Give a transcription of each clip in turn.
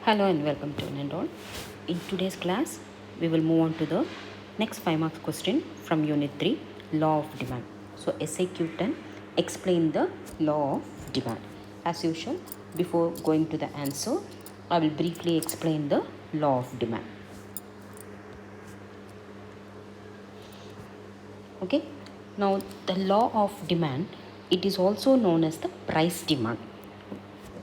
Hello and welcome to and all. In today's class, we will move on to the next 5 marks question from Unit 3, Law of Demand. So SAQ 10, explain the law of demand. As usual, before going to the answer, I will briefly explain the law of demand. Okay, now the law of demand, it is also known as the price demand.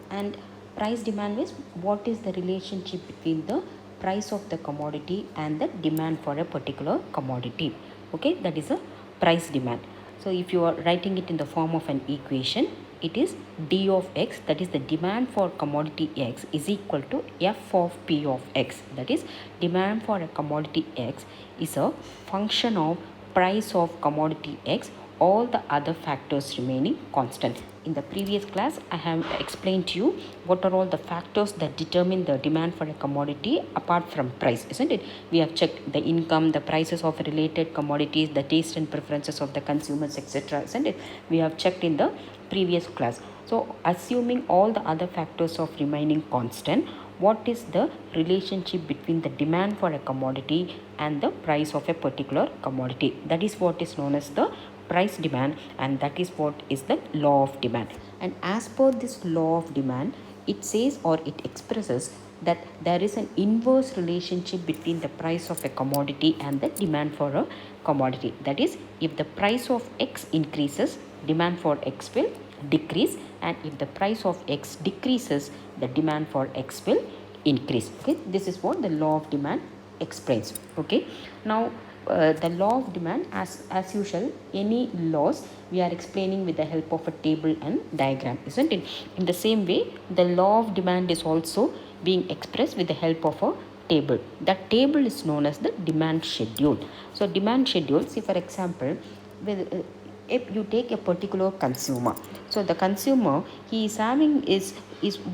And price demand is what is the relationship between the price of the commodity and the demand for a particular commodity. Okay, that is a price demand. So if you are writing it in the form of an equation, it is d of x, that is the demand for commodity x, is equal to f of p of x. That is, demand for a commodity x is a function of price of commodity x, all the other factors remaining constant. In the previous class, I have explained to you what are all the factors that determine the demand for a commodity apart from price, isn't it? We have checked the income, the prices of related commodities, the taste and preferences of the consumers, etc., isn't it? We have checked in the previous class. So assuming all the other factors of remaining constant, what is the relationship between the demand for a commodity and the price of a particular commodity? That is what is known as the price demand, and that is what is the law of demand. And as per this law of demand, it says or it expresses that there is an inverse relationship between the price of a commodity and the demand for a commodity. That is, if the price of x increases, demand for x will decrease, and if the price of x decreases, the demand for x will increase. Okay, this is what the law of demand explains. Okay, now the law of demand, as usual, any laws we are explaining with the help of a table and diagram, isn't it? In the same way, the law of demand is also being expressed with the help of a table. That table is known as the demand schedule. So demand schedule, see for example, with if you take a particular consumer, so the consumer, he is having his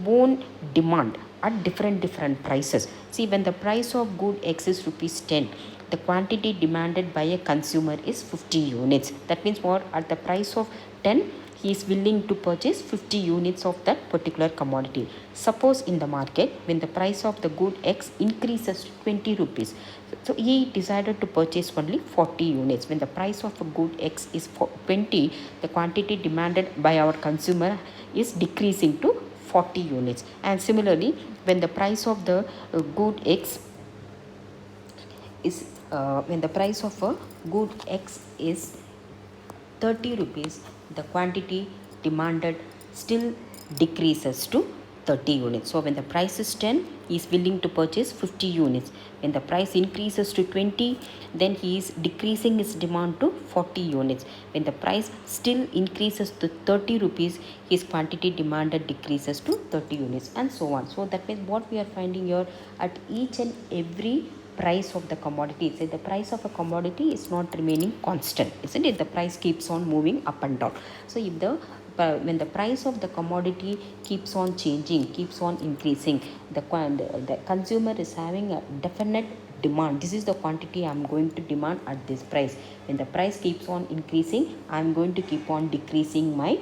own demand at different prices. See, when the price of good x is rupees 10, the quantity demanded by a consumer is 50 units. That means what? At the price of 10, he is willing to purchase 50 units of that particular commodity. Suppose in the market, when the price of the good x increases to 20 rupees, so he decided to purchase only 40 units. When the price of a good x is 20, the quantity demanded by our consumer is decreasing to 40 units. And similarly, when the price of the good x is when the price of a good x is 30 rupees, the quantity demanded still decreases to 30 units. So when the price is 10, he is willing to purchase 50 units. When the price increases to 20, then he is decreasing his demand to 40 units. When the price still increases to 30 rupees, his quantity demanded decreases to 30 units, and so on. So that means what we are finding here, at each and every price of the commodity, say the price of a commodity is not remaining constant, isn't it? The price keeps on moving up and down. So if the when the price of the commodity keeps on changing, keeps on increasing, the consumer is having a definite demand. This is the quantity I am going to demand at this price. When the price keeps on increasing, I am going to keep on decreasing my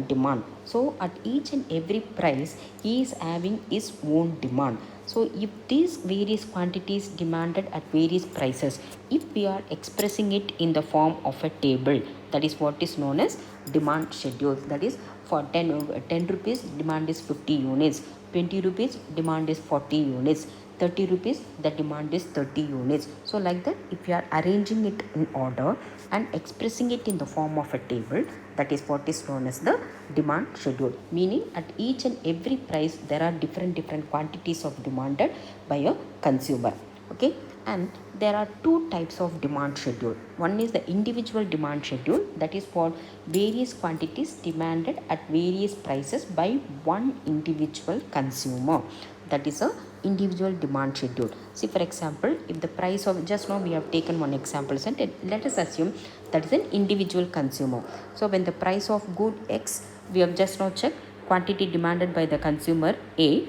demand. So at each and every price, he is having his own demand. So if these various quantities demanded at various prices, if we are expressing it in the form of a table, that is what is known as demand schedule. That is, for 10 rupees, demand is 50 units, 20 rupees, demand is 40 units, 30 rupees, the demand is 30 units. So like that, if you are arranging it in order and expressing it in the form of a table, that is what is known as the demand schedule. Meaning at each and every price, there are different quantities of demanded by a consumer. Okay, and there are two types of demand schedule. One is the individual demand schedule, that is for various quantities demanded at various prices by one individual consumer. That is a individual demand schedule. See for example, if the price of, just now we have taken one example, and let us assume that is an individual consumer. So when the price of good x, we have just now checked quantity demanded by the consumer A,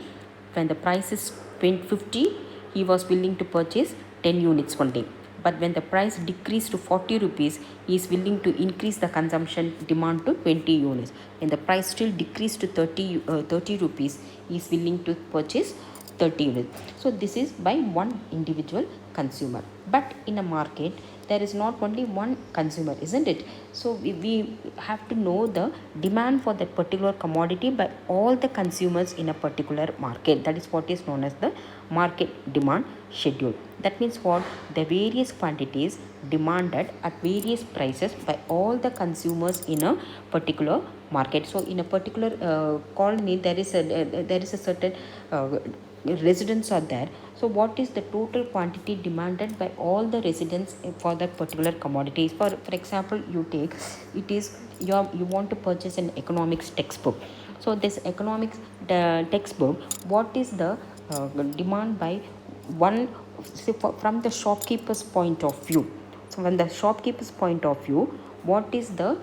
when the price is 50, he was willing to purchase 10 units only. But when the price decreased to 40 rupees, he is willing to increase the consumption demand to 20 units. When the price still decreased to 30 rupees, he is willing to purchase 30 units. So this is by one individual consumer. But in a market, there is not only one consumer, isn't it? So we have to know the demand for that particular commodity by all the consumers in a particular market. That is what is known as the market demand schedule. That means what? The various quantities demanded at various prices by all the consumers in a particular market. So in a particular colony, there is a certain residents are there. So what is the total quantity demanded by all the residents for that particular commodity? For example, you take, it is you want to purchase an economics textbook. So this economics textbook, what is the demand by one, from the shopkeeper's point of view? So from the shopkeeper's point of view, what is the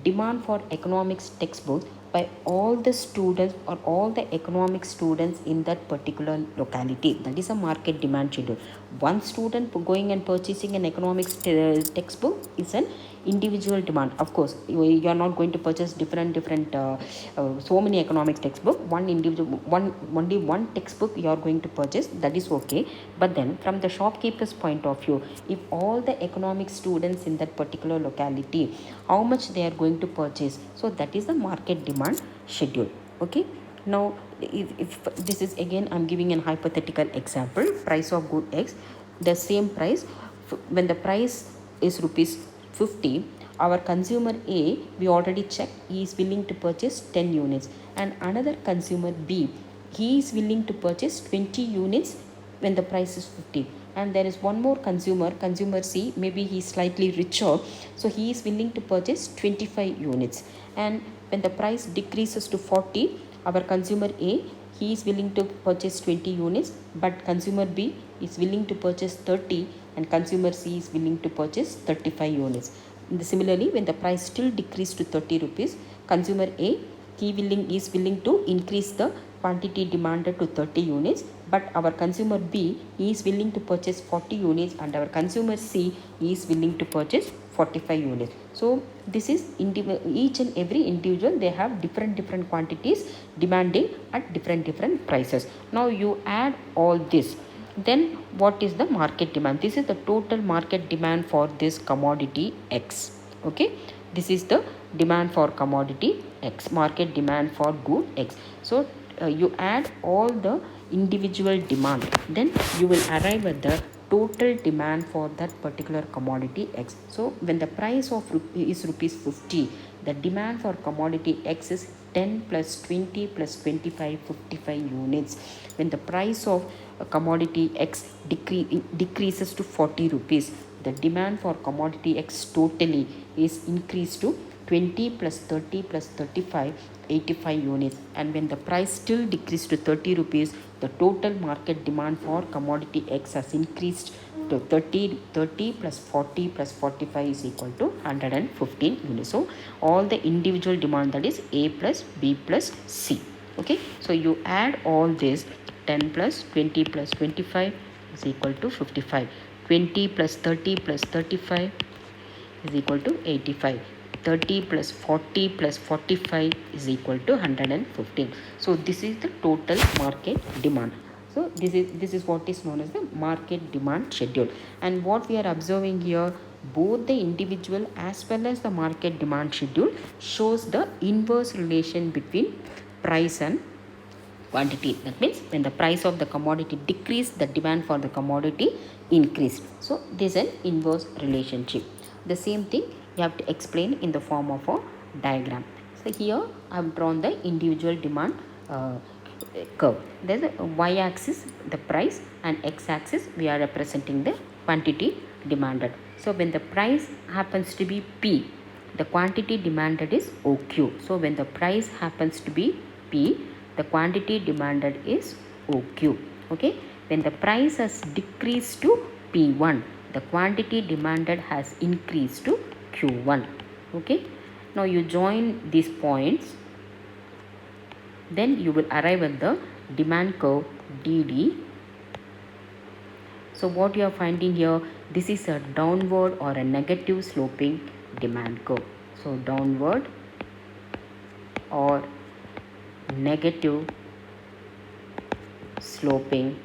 demand for economics textbooks by all the students or all the economic students in that particular locality? That is a market demand schedule. One student going and purchasing an economics textbook is an individual demand. Of course, you are not going to purchase different so many economics textbook. Only one textbook you are going to purchase, that is okay. But then from the shopkeeper's point of view, if all the economic students in that particular locality, how much they are going to purchase, so that is the market demand schedule. Okay, now if this is, again I'm giving an hypothetical example. Price of good X, the same price, when the price is rupees 50, our consumer A, we already checked, he is willing to purchase 10 units, and another consumer B, he is willing to purchase 20 units when the price is 50. And there is one more consumer C, maybe he is slightly richer, so he is willing to purchase 25 units. And when the price decreases to 40, our consumer A, he is willing to purchase 20 units, but consumer B is willing to purchase 30, and consumer C is willing to purchase 35 units. Similarly, when the price still decreased to 30 rupees, consumer A, is willing to increase the quantity demanded to 30 units, but our consumer B is willing to purchase 40 units, and our consumer C is willing to purchase 45 units. So this is each and every individual, they have different quantities demanding at different prices. Now you add all this, then what is the market demand? This is the total market demand for this commodity X. Okay, this is the demand for commodity X, market demand for good X. So you add all the individual demand, then you will arrive at the total demand for that particular commodity X. So when the price of is rupees 50, the demand for commodity X is 10 plus 20 plus 25, 55 units. When the price of commodity X decreases to 40 rupees, the demand for commodity X totally is increased to 20 plus 30 plus 35, 85 units. And when the price still decreased to 30 rupees, the total market demand for commodity X has increased to 30 plus 40 plus 45 is equal to 115 units. So all the individual demand, that is A plus B plus C. Okay, so you add all this, 10 plus 20 plus 25 is equal to 55. 20 plus 30 plus 35 is equal to 85. 30 plus 40 plus 45 is equal to 115. So this is the total market demand. So this is what is known as the market demand schedule. And what we are observing here, both the individual as well as the market demand schedule shows the inverse relation between price and quantity. That means when the price of the commodity decreased, the demand for the commodity increased. So this is an inverse relationship. The same thing you have to explain in the form of a diagram. So here I have drawn the individual demand curve. There's a y-axis the price, and x-axis we are representing the quantity demanded. So when the price happens to be P, the quantity demanded is OQ. So when the price happens to be P, the quantity demanded is OQ. Okay, when the price has decreased to P1, the quantity demanded has increased to Q1. Okay, now you join these points, then you will arrive at the demand curve DD. So what you are finding here, this is a downward or a negative sloping demand curve. So downward or negative sloping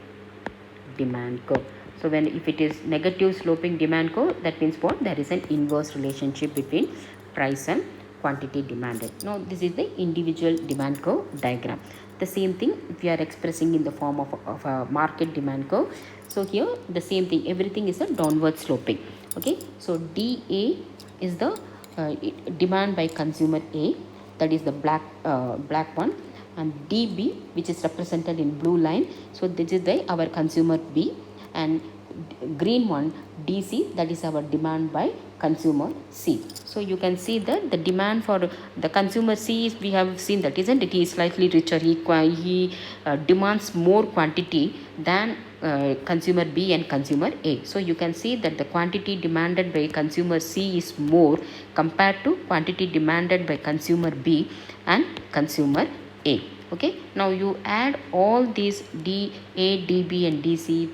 demand curve. So when if it is negative sloping demand curve, that means what? There is an inverse relationship between price and quantity demanded. Now this is the individual demand curve diagram. The same thing if we are expressing in the form of a market demand curve. So here the same thing, everything is a downward sloping. Okay, so DA is the demand by consumer A, that is the black one, and DB, which is represented in blue line, so this is the our consumer B, and green one DC, that is our demand by consumer C. So you can see that the demand for the consumer C is, we have seen that, isn't it? He is slightly richer. He demands more quantity than consumer B and consumer A. So you can see that the quantity demanded by consumer C is more compared to quantity demanded by consumer B and consumer A. Okay, now you add all these DA, DB and DC,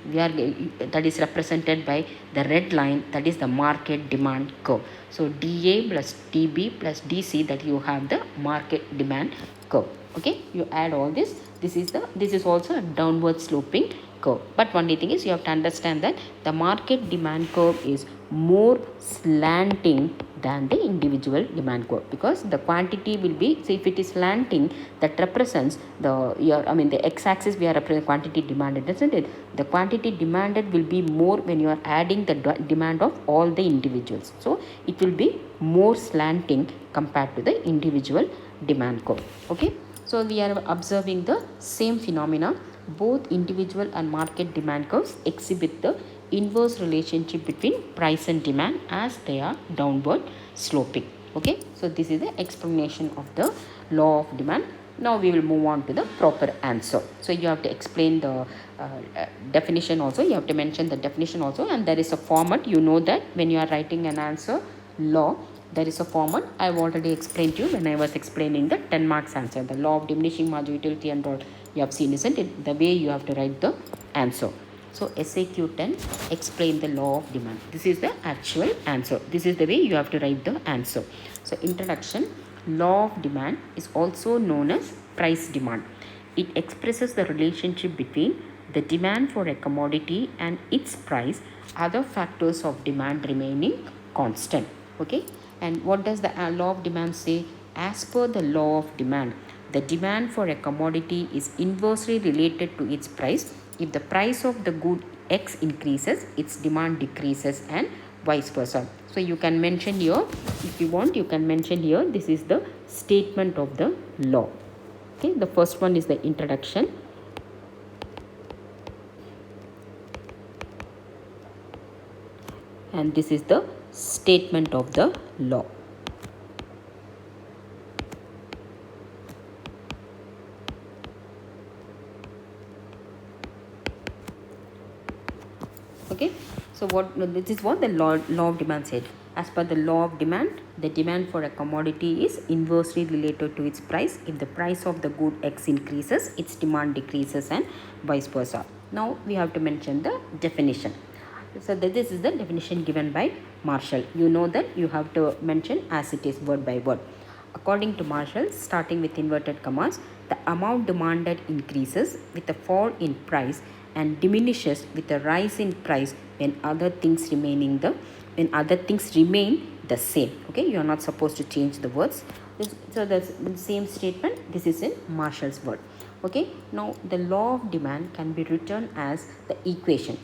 that is represented by the red line, that is the market demand curve. So DA plus DB plus DC, that you have the market demand curve. Okay, you add all this. This is also a downward sloping curve, but only thing is you have to understand that the market demand curve is more slanting than the individual demand curve, because the quantity will be, so if it is slanting, that represents the x-axis we are representing quantity demanded, isn't it? The quantity demanded will be more when you are adding the demand of all the individuals, so it will be more slanting compared to the individual demand curve. Okay, so we are observing the same phenomena. Both individual and market demand curves exhibit the inverse relationship between price and demand as they are downward sloping. Okay, so this is the explanation of the law of demand. Now we will move on to the proper answer. So you have to explain the definition also, you have to mention the definition also, and there is a format. You know that when you are writing an answer law, there is a format. I have already explained to you when I was explaining the 10 marks answer, the law of diminishing marginal utility and all you have seen, isn't it? The way you have to write the answer. So SAQ 10, explain the law of demand. This is the actual answer. This is the way you have to write the answer. So introduction, law of demand is also known as price demand. It expresses the relationship between the demand for a commodity and its price, other factors of demand remaining constant. Okay, and what does the law of demand say? As per the law of demand, the demand for a commodity is inversely related to its price. If the price of the good X increases, its demand decreases, and vice versa. So you can mention here, if you want, you can mention here, this is the statement of the law. Okay, the first one is the introduction. And this is the statement of the law. Okay, so this is what the law of demand said. As per the law of demand, the demand for a commodity is inversely related to its price. If the price of the good X increases, its demand decreases, and vice versa. Now we have to mention the definition. So this is the definition given by Marshall. You know that you have to mention as it is word by word. According to Marshall, starting with inverted commas, the amount demanded increases with a fall in price and diminishes with a rise in price when other things remain the same. Okay, you are not supposed to change the words. So the same statement, this is in Marshall's word. Okay, now the law of demand can be written as the equation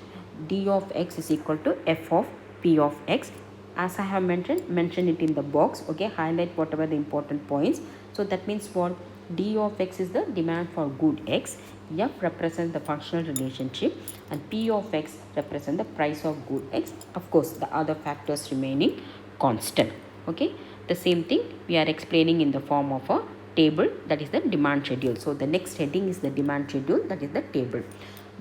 d of x is equal to f of p of x. As I have mentioned it in the box. Okay, highlight whatever the important points. So that means what? D of x is the demand for good X, F represents the functional relationship, and P of x represents the price of good X. Of course, the other factors remaining constant. Okay, the same thing we are explaining in the form of a table, that is the demand schedule. So the next heading is the demand schedule, that is the table.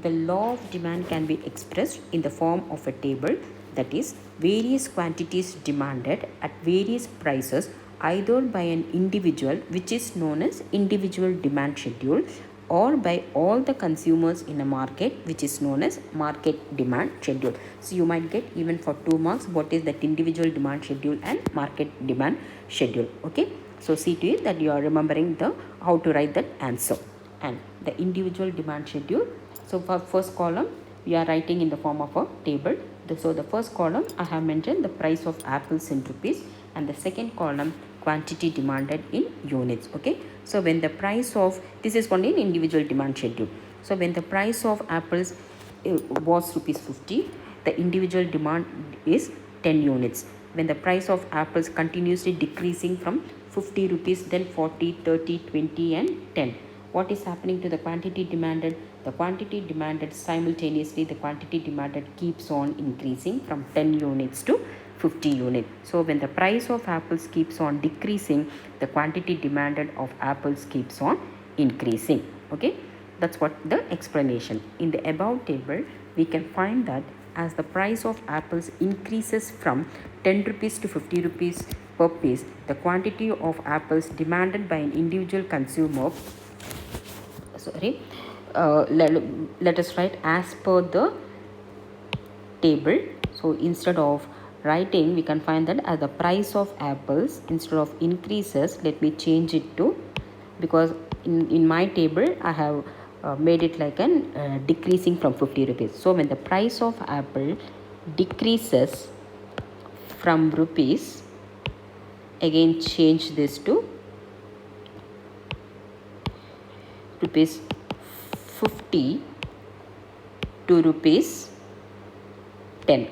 The law of demand can be expressed in the form of a table, that is various quantities demanded at various prices either by an individual, which is known as individual demand schedule, or by all the consumers in a market, which is known as market demand schedule. So you might get even for 2 marks what is that individual demand schedule and market demand schedule. Okay, so see to it that you are remembering the how to write that answer. And the individual demand schedule So for first column, we are writing in the form of a table. So the first column, I have mentioned the price of apples in rupees, and the second column, quantity demanded in units. Okay. So when the price of, this is only an individual demand schedule. So when the price of apples was rupees 50, the individual demand is 10 units. When the price of apples continuously decreasing from 50 rupees, then 40, 30, 20 and 10. What is happening to the quantity demanded? The quantity demanded simultaneously, the quantity demanded keeps on increasing from 10 units to 50 units. So when the price of apples keeps on decreasing, the quantity demanded of apples keeps on increasing. Okay, that's what the explanation. In the above table, we can find that as the price of apples increases from 10 rupees to 50 rupees per piece, the quantity of apples demanded by an individual consumer, let us write as per the table. So instead of writing, we can find that as the price of apples, instead of increases, let me change it to, because in my table I have made it like an decreasing from 50 rupees. So when the price of apple decreases from rupees, again change this to rupees 50 to rupees 10.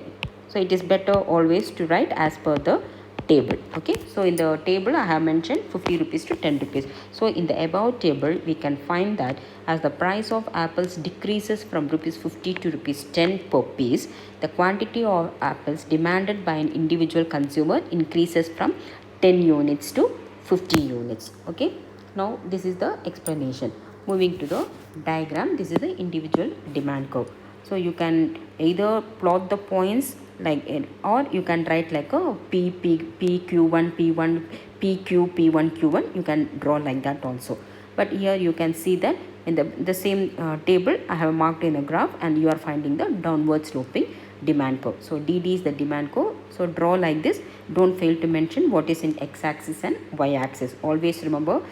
So it is better always to write as per the table. Okay, so in the table I have mentioned 50 rupees to 10 rupees. So in the above table, we can find that as the price of apples decreases from rupees 50 to rupees 10 per piece, the quantity of apples demanded by an individual consumer increases from 10 units to 50 units. Okay, now this is the explanation. Moving to the diagram, this is the individual demand curve. So you can either plot the points like it, or you can write like a Q1 P1 PQ P1 Q1. You can draw like that also. But here you can see that in the same table I have marked in a graph, and you are finding the downward sloping demand curve. So DD is the demand curve. So draw like this. Don't fail to mention what is in x-axis and y-axis. Always remember,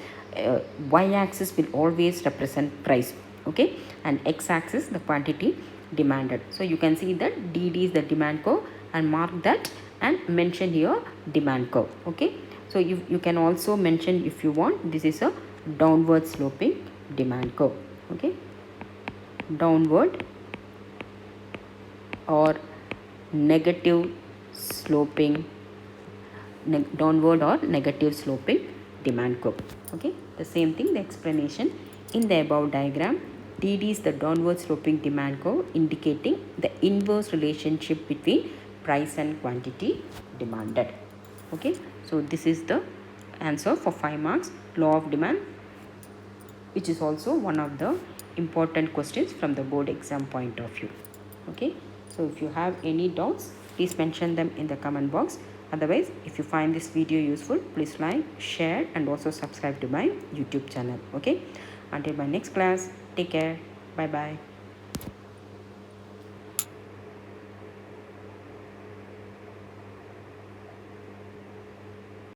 y-axis will always represent price. Okay, and x-axis the quantity demanded. So you can see that DD is the demand curve, and mark that and mention here demand curve. Okay, so you can also mention, if you want, this is a downward sloping demand curve. Okay, downward or negative sloping, downward or negative sloping demand curve. Okay, the same thing, the explanation in the above diagram. DD is the downward sloping demand curve, indicating the inverse relationship between price and quantity demanded. Okay, so this is the answer for 5 marks, law of demand, which is also one of the important questions from the board exam point of view. Okay, so if you have any doubts, please mention them in the comment box. Otherwise, if you find this video useful, please like, share and also subscribe to my YouTube channel. Okay, until my next class, take care. Bye bye.